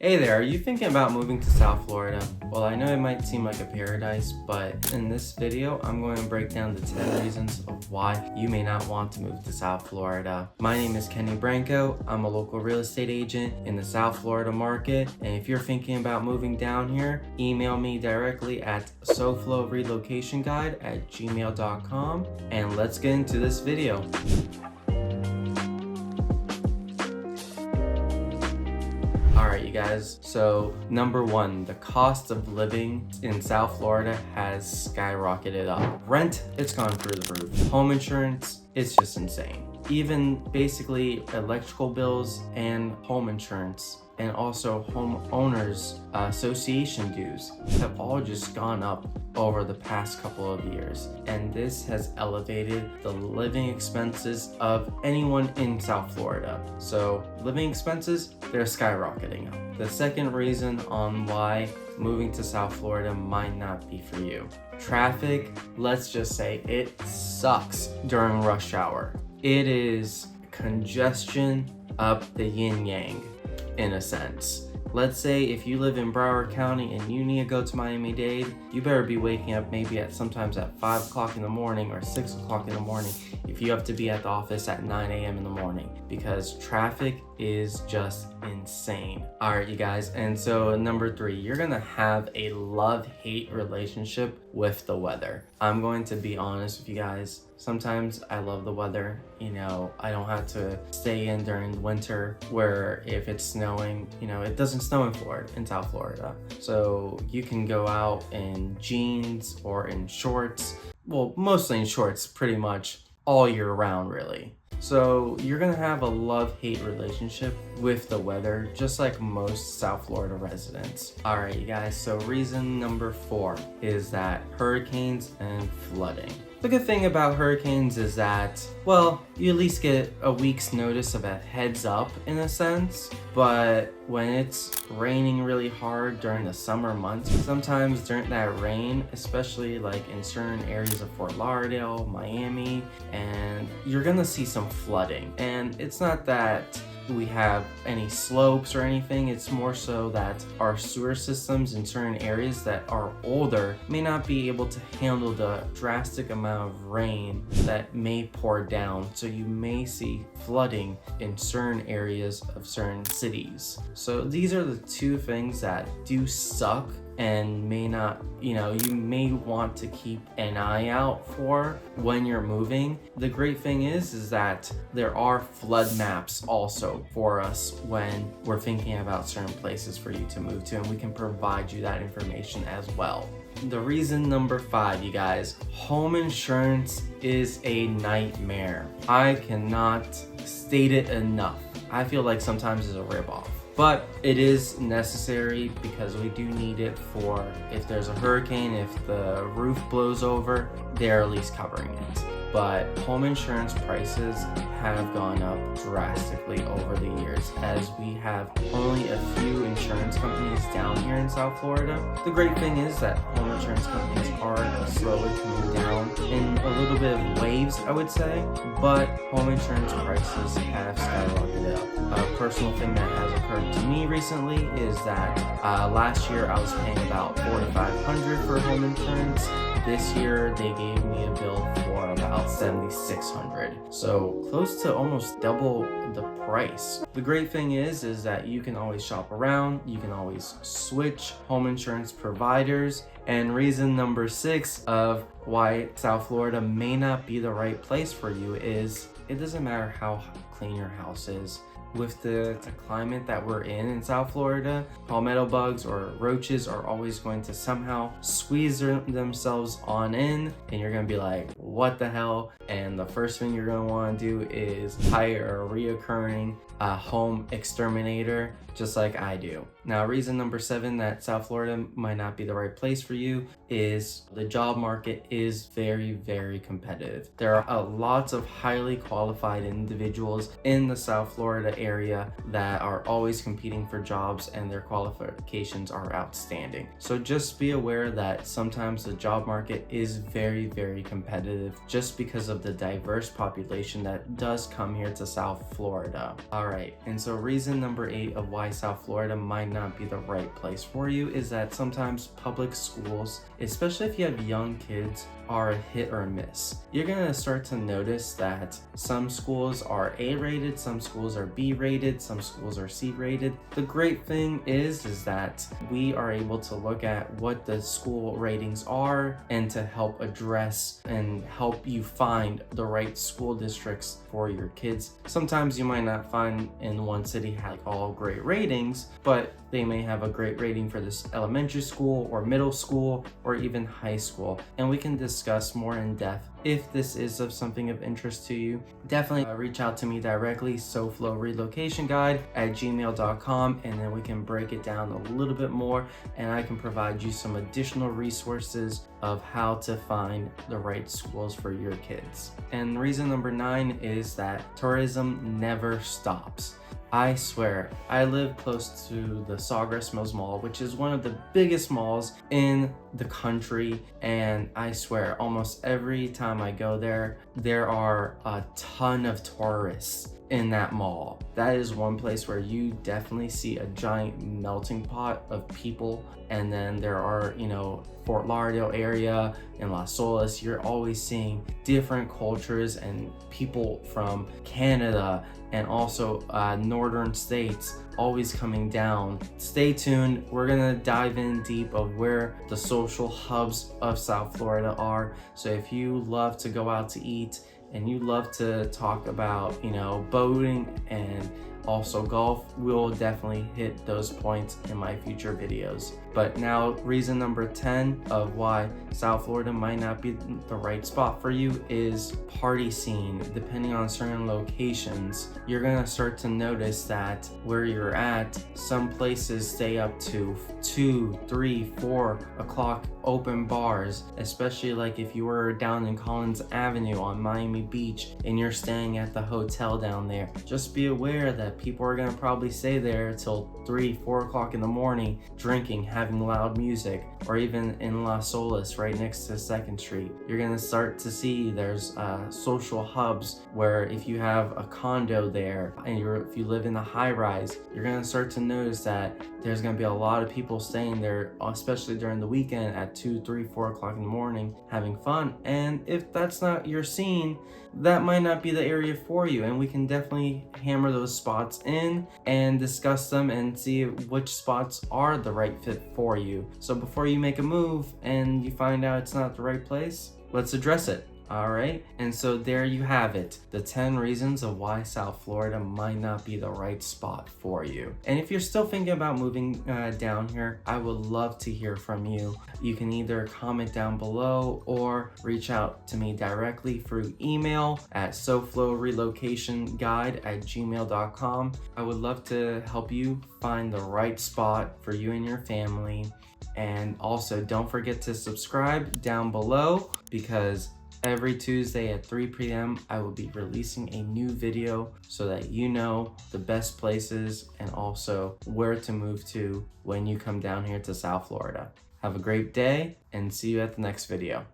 Hey there, are you thinking about moving to South Florida? Well, I know it might seem like a paradise, but in this video, I'm going to break down the 10 reasons of why you may not want to move to South Florida. My name is Branco. I'm a local real estate agent in the South Florida market. And if you're thinking about moving down here, email me directly at soflorelocationguide@gmail.com. And let's get into this video. Alright, you guys, so number one, the cost of living in South Florida has skyrocketed up. Rent, it's gone through the roof. Home insurance, it's just insane. Even basically electrical bills and home insurance and also homeowners association dues have all just gone up over the past couple of years, and this has elevated the living expenses of anyone in South Florida. So living expenses, they're skyrocketing up. The second reason on why moving to South Florida might not be for you: traffic. Let's just say it sucks during rush hour. It is congestion up the yin yang in a sense. Let's say if you live in Broward County and you need to go to Miami-Dade, you better be waking up maybe sometimes at 5 o'clock in the morning or 6 o'clock in the morning if you have to be at the office at 9 a.m. in the morning, because traffic is just insane. All right, you guys, and so number three, you're gonna have a love-hate relationship with the weather. I'm going to be honest with you guys. Sometimes I love the weather. You know, I don't have to stay in during winter where if it's snowing, you know, it doesn't snow in South Florida. So you can go out in jeans or in shorts. Well, mostly in shorts pretty much all year round, really. So you're gonna have a love-hate relationship with the weather, just like most South Florida residents. All right, you guys, so reason number 4 is that hurricanes and flooding. The good thing about hurricanes is that, well, you at least get a week's notice of a heads up in a sense, but when it's raining really hard during the summer months, sometimes during that rain, especially like in certain areas of Fort Lauderdale, Miami, and you're gonna see some flooding. And it's not that we have any slopes or anything, it's more so that our sewer systems in certain areas that are older may not be able to handle the drastic amount of rain that may pour down, so you may see flooding in certain areas of certain cities. So these are the two things that do suck and may not, you know, you may want to keep an eye out for when you're moving. The great thing is that there are flood maps also for us when we're thinking about certain places for you to move to, and we can provide you that information as well. The reason number 5, you guys, home insurance is a nightmare. I cannot state it enough. I feel like sometimes it's a ripoff. But it is necessary because we do need it for if there's a hurricane, if the roof blows over, they're at least covering it. But home insurance prices have gone up drastically over the years, as we have only a few insurance companies down here in South Florida. The great thing is that home insurance companies are slowly coming down in a little bit of waves, I would say, but home insurance prices have skyrocketed up. A personal thing that has occurred to me recently is that last year I was paying about $4,500 for home insurance. This year they gave me a bill for about $7,600, so close to almost double the price. The great thing is that you can always shop around, you can always switch home insurance providers. And reason number 6 of why South Florida may not be the right place for you is it doesn't matter how clean your house is. With the climate that we're in South Florida, palmetto bugs or roaches are always going to somehow squeeze themselves on in, and you're gonna be like, what the hell? And the first thing you're gonna wanna do is hire a reoccurring home exterminator, just like I do. Now, reason number 7 that South Florida might not be the right place for you is the job market is very, very competitive. There are lots of highly qualified individuals in the South Florida area that are always competing for jobs and their qualifications are outstanding. So just be aware that sometimes the job market is very, very competitive just because of the diverse population that does come here to South Florida. All right, and so reason number 8 of why South Florida might not be the right place for you is that sometimes public schools, especially if you have young kids, are a hit or miss. You're gonna start to notice that some schools are A rated, some schools are B rated, some schools are C rated. The great thing is that we are able to look at what the school ratings are and to help address and help you find the right school districts for your kids. Sometimes you might not find in one city have all great ratings, but they may have a great rating for this elementary school or middle school or even high school. And we can discuss more in depth if this is of something of interest to you. Definitely reach out to me directly, soflorelocationguide@gmail.com, and then we can break it down a little bit more and I can provide you some additional resources of how to find the right schools for your kids. And reason number 9 is that tourism never stops. I swear, I live close to the Sawgrass Mills Mall, which is one of the biggest malls in the country, and I swear, almost every time I go there, there are a ton of tourists in that mall. That is one place where you definitely see a giant melting pot of people. And then there are, Fort Lauderdale area and Las Olas, you're always seeing different cultures and people from Canada and also northern states always coming down. Stay tuned. We're gonna dive in deep of where the social hubs of South Florida are. So if you love to go out to eat and you love to talk about, boating and also golf, we'll definitely hit those points in my future videos. But now, reason number 10 of why South Florida might not be the right spot for you is party scene. Depending on certain locations, you're gonna start to notice that where you're at, some places stay up to 2, 3, 4 o'clock open bars, especially like if you were down in Collins Avenue on Miami Beach and you're staying at the hotel down there. Just be aware that people are gonna probably stay there till 3, 4 o'clock in the morning, drinking, having loud music, or even in Las Olas right next to 2nd Street. You're gonna start to see there's social hubs where if you have a condo there and if you live in a high rise, you're gonna start to notice that there's gonna be a lot of people staying there, especially during the weekend at 2, 3, 4 o'clock in the morning having fun. And if that's not your scene, that might not be the area for you, and we can definitely hammer those spots in and discuss them and see which spots are the right fit for you. So before you make a move and you find out it's not the right place, let's address it. All right, and so there you have it, the 10 reasons of why South Florida might not be the right spot for you. And if you're still thinking about moving down here, I would love to hear from you. You can either comment down below or reach out to me directly through email at soflorelocationguide@gmail.com. I would love to help you find the right spot for you and your family. And also don't forget to subscribe down below, because every Tuesday at 3 p.m. I will be releasing a new video so that you know the best places and also where to move to when you come down here to South Florida. Have a great day and see you at the next video.